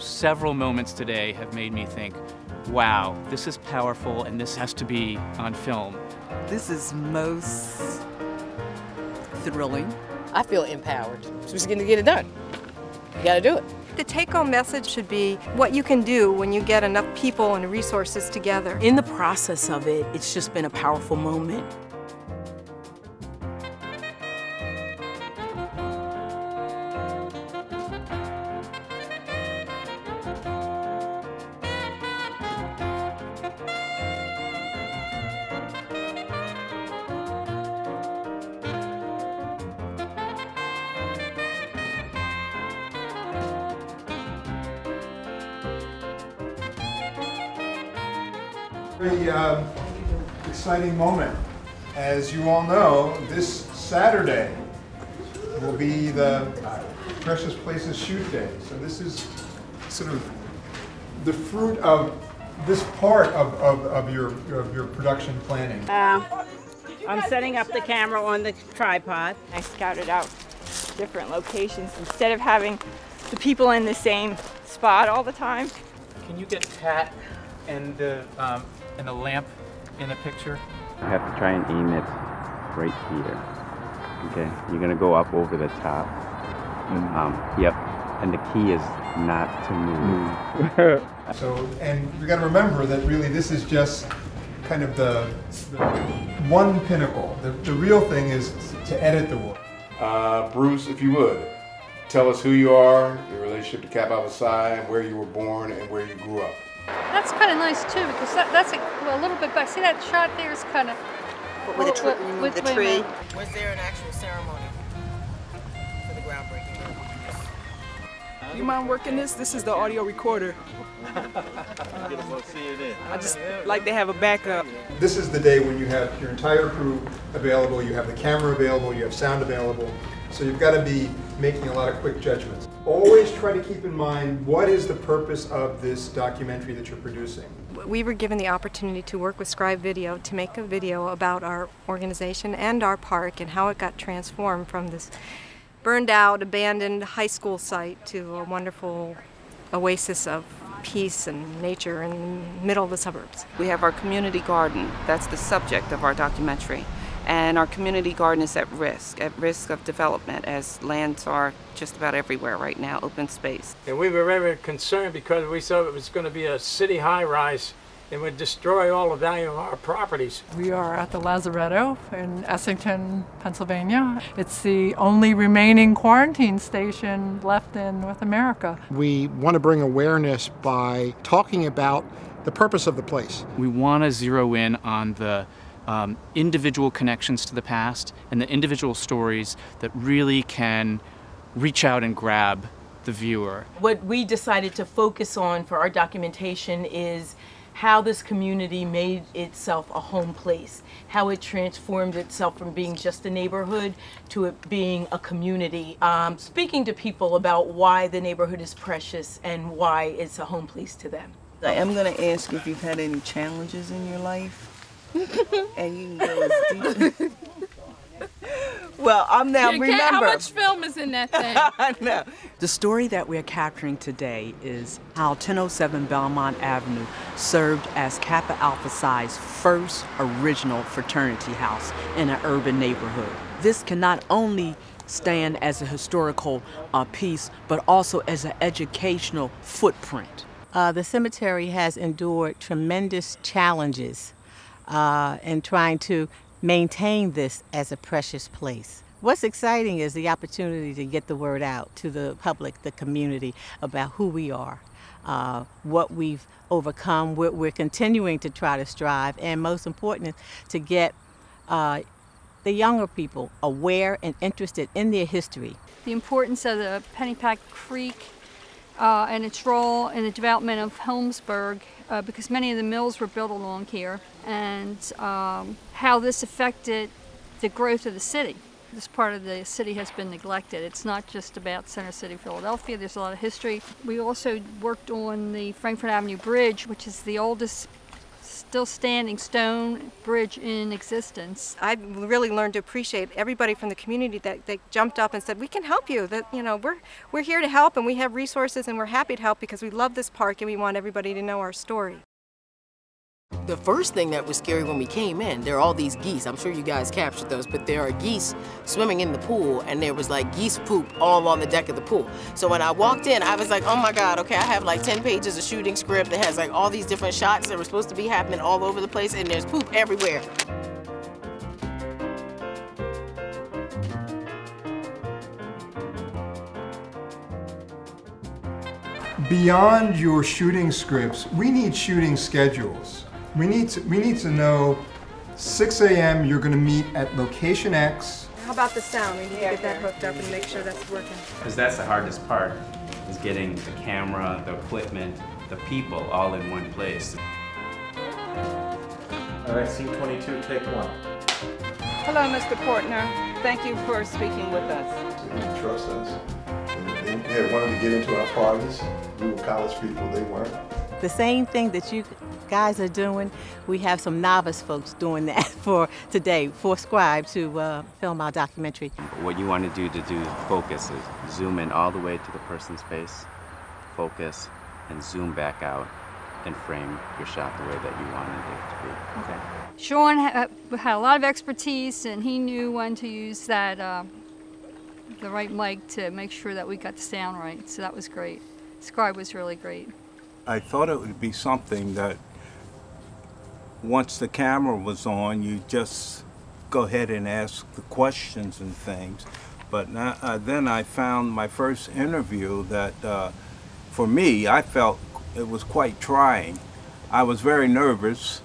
several moments today have made me think, wow, this is powerful and this has to be on film. This is most thrilling. I feel empowered. So we're going to get it done. You got to do it. The take-home message should be what you can do when you get enough people and resources together. In the process of it, it's just been a powerful moment. Very exciting moment. As you all know, this Saturday will be the Precious Places shoot day. So this is sort of the fruit of this part of your production planning. I'm setting up the camera on the tripod. I scouted out different locations instead of having the people in the same spot all the time. Can you get Pat and the lamp in a picture? I have to try and aim it right here. Okay, you're gonna go up over the top. Yep, and the key is not to move. So, and we got to remember that really this is just kind of the one pinnacle. The real thing is to edit the work. Bruce, if you would, tell us who you are, your relationship to Cap Alpha Psi, and where you were born and where you grew up. That's kind of nice too, because that's a little bit back. See that shot there is kind of. With the tree. Was there an actual ceremony for the groundbreaking? You mind working this? This is the audio recorder. I just like to have a backup. This is the day when you have your entire crew available, you have the camera available, you have sound available. So you've got to be making a lot of quick judgments. Always try to keep in mind what is the purpose of this documentary that you're producing. We were given the opportunity to work with Scribe Video to make a video about our organization and our park and how it got transformed from this burned out, abandoned high school site to a wonderful oasis of peace and nature in the middle of the suburbs. We have our community garden. That's the subject of our documentary. And our community garden is at risk of development, as lands are just about everywhere right now, open space. And we were very concerned because we thought it was going to be a city high-rise and would destroy all the value of our properties. We are at the Lazaretto in Essington, Pennsylvania. It's the only remaining quarantine station left in North America. We want to bring awareness by talking about the purpose of the place. We want to zero in on the individual connections to the past and the individual stories that really can reach out and grab the viewer. What we decided to focus on for our documentation is how this community made itself a home place, how it transformed itself from being just a neighborhood to it being a community. Speaking to people about why the neighborhood is precious and why it's a home place to them. I am going to ask if you've had any challenges in your life. And you can go as deep. Well, I'm now remember. How much film is in that thing? I know. The story that we're capturing today is how 1007 Belmont Avenue served as Kappa Alpha Psi's first original fraternity house in an urban neighborhood. This can not only stand as a historical piece, but also as an educational footprint. The cemetery has endured tremendous challenges in trying to maintain this as a precious place. What's exciting is the opportunity to get the word out to the public, the community, about who we are, what we've overcome, what we're continuing to try to strive, and most important, to get the younger people aware and interested in their history. The importance of the Pennypack Creek and its role in the development of Helmsburg, because many of the mills were built along here, and how this affected the growth of the city. This part of the city has been neglected. It's not just about Center City, Philadelphia. There's a lot of history. We also worked on the Frankfurt Avenue Bridge, which is the oldest still standing stone bridge in existence. I really learned to appreciate everybody from the community that jumped up and said, we can help you, that we're here to help, and we have resources, and we're happy to help because we love this park and we want everybody to know our story. The first thing that was scary when we came in, there are all these geese. I'm sure you guys captured those, but there are geese swimming in the pool, and there was like geese poop all on the deck of the pool. So when I walked in, I was like, oh my God, okay, I have like 10 pages of shooting script that has like all these different shots that were supposed to be happening all over the place, and there's poop everywhere. Beyond your shooting scripts, we need shooting schedules. We need to know 6 a.m. you're going to meet at location X. How about the sound? We need to get that hooked up and make sure that's working. Because that's the hardest part, is getting the camera, the equipment, the people all in one place. All right, scene 22, take 1. Hello, Mr. Portner. Thank you for speaking with us. You trust us. They had wanted to get into our parties. We were college people, they weren't. The same thing that you guys are doing, we have some novice folks doing that for today, for Scribe to film our documentary. What you want to do focus is zoom in all the way to the person's face, focus, and zoom back out and frame your shot the way that you wanted it to be. Okay. Sean had a lot of expertise, and he knew when to use that the right mic to make sure that we got the sound right, so that was great. Scribe was really great. I thought it would be something that once the camera was on, you just go ahead and ask the questions and things. But then I found my first interview that, for me, I felt it was quite trying. I was very nervous,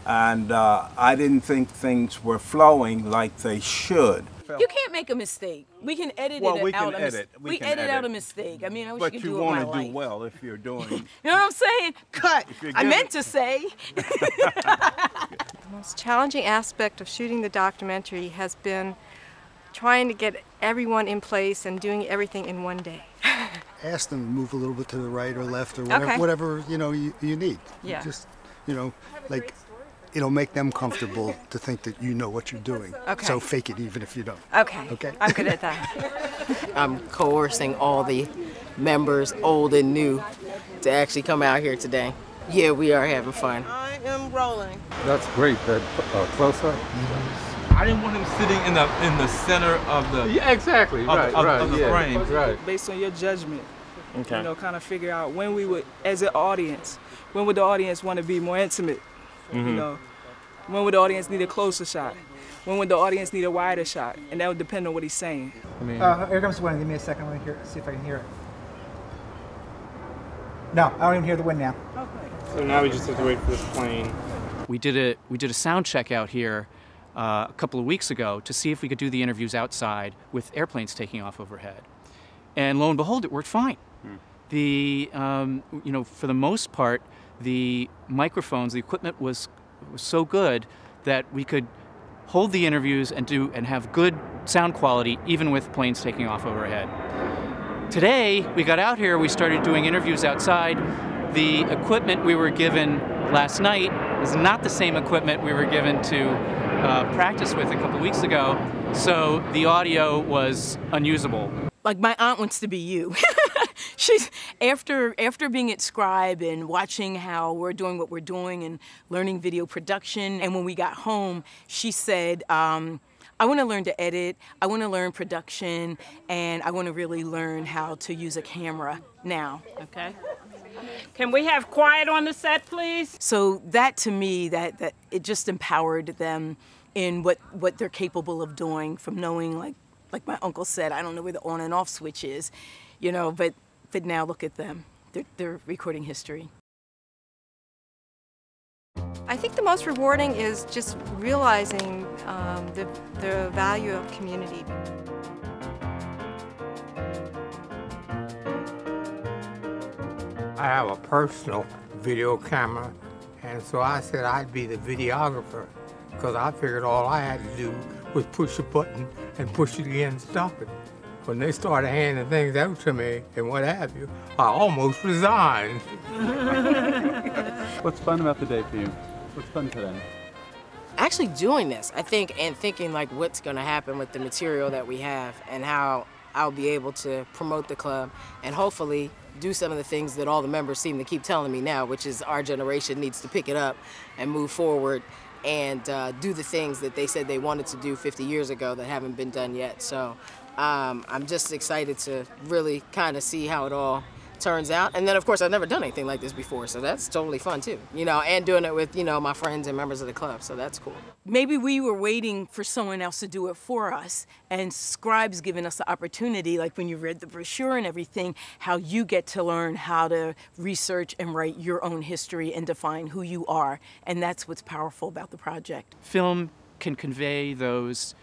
and I didn't think things were flowing like they should. You can't make a mistake. We can edit it out. We can edit. We edit out a mistake. I mean, I wish but you could do you it in my want to do life. well if you're doing. You know what I'm saying? Cut. I meant to say. The most challenging aspect of shooting the documentary has been trying to get everyone in place and doing everything in one day. Ask them to move a little bit to the right or left or whatever you know you need. Yeah. Just like. It'll make them comfortable to think that you know what you're doing. Okay. So fake it even if you don't. Okay. Okay. I'm good at that. I'm coercing all the members, old and new, to actually come out here today. Yeah, we are having fun. I am rolling. That's great, that close-up. I didn't want him sitting in the center of the exactly of the frame. Right. Based on your judgment, Okay. kind of figure out when we would, as an audience, when would the audience want to be more intimate? When would the audience need a closer shot? When would the audience need a wider shot? And that would depend on what he's saying. Here comes the wind. Give me a second. I want to see if I can hear it. No, I don't even hear the wind now. Okay. So now we just have to wait for this plane. We did a sound check out here a couple of weeks ago to see if we could do the interviews outside with airplanes taking off overhead, and lo and behold, it worked fine. The for the most part, the microphones, the equipment was so good that we could hold the interviews and have good sound quality even with planes taking off overhead. Today, we got out here, we started doing interviews outside. The equipment we were given last night is not the same equipment we were given to practice with a couple weeks ago, so the audio was unusable. Like, my aunt wants to be you. She's after being at Scribe and watching how we're doing what we're doing and learning video production, and when we got home, she said, I want to learn to edit, I want to learn production, and I want to really learn how to use a camera now. Okay. Can we have quiet on the set, please? So that, to me, that it just empowered them in what they're capable of doing, from knowing, like my uncle said, I don't know where the on and off switch is, but now look at them. They're recording history. I think the most rewarding is just realizing the value of community. I have a personal video camera, and so I said I'd be the videographer, because I figured all I had to do was push a button and push it again and stop it. When they started handing things out to me and what have you, I almost resigned. What's fun about the day for you? What's fun for them? Actually doing this, I think, and thinking like what's going to happen with the material that we have and how I'll be able to promote the club and hopefully do some of the things that all the members seem to keep telling me now, which is our generation needs to pick it up and move forward and do the things that they said they wanted to do 50 years ago that haven't been done yet. So I'm just excited to really kind of see how it all turns out. And then, of course, I've never done anything like this before, so that's totally fun, too. You know, and doing it with, you know, my friends and members of the club, so that's cool. Maybe we were waiting for someone else to do it for us, and Scribe's given us the opportunity, like when you read the brochure and everything, how you get to learn how to research and write your own history and define who you are, and that's what's powerful about the project. Film can convey those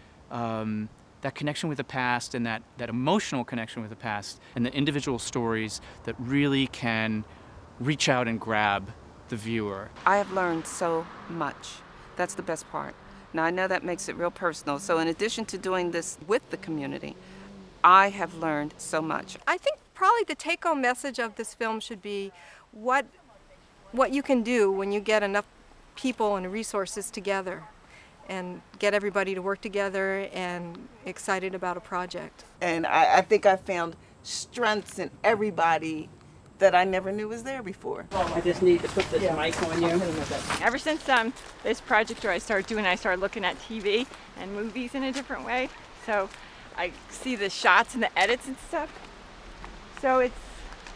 that connection with the past and that emotional connection with the past and the individual stories that really can reach out and grab the viewer. I have learned so much. That's the best part. Now I know that makes it real personal. So in addition to doing this with the community, I have learned so much. I think probably the take-home message of this film should be what you can do when you get enough people and resources together and get everybody to work together and excited about a project. And I think I found strengths in everybody that I never knew was there before. I just need to put this mic on you. Ever since this project I started looking at TV and movies in a different way. So I see the shots and the edits and stuff. So it's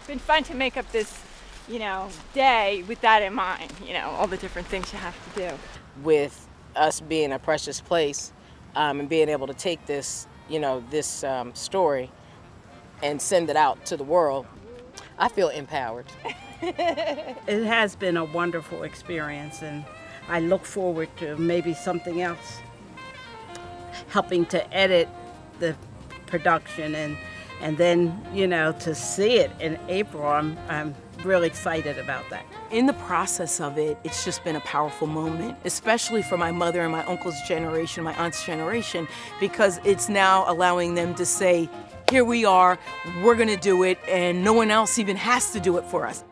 been fun to make up this, you know, day with that in mind, you know, all the different things you have to do. With us being a precious place and being able to take this, you know, this story and send it out to the world, I feel empowered. It has been a wonderful experience, and I look forward to maybe something else, helping to edit the production and then, you know, to see it in April. I'm really excited about that. In the process of it, it's just been a powerful moment, especially for my mother and my uncle's generation, my aunt's generation, because it's now allowing them to say, here we are, we're gonna do it, and no one else even has to do it for us.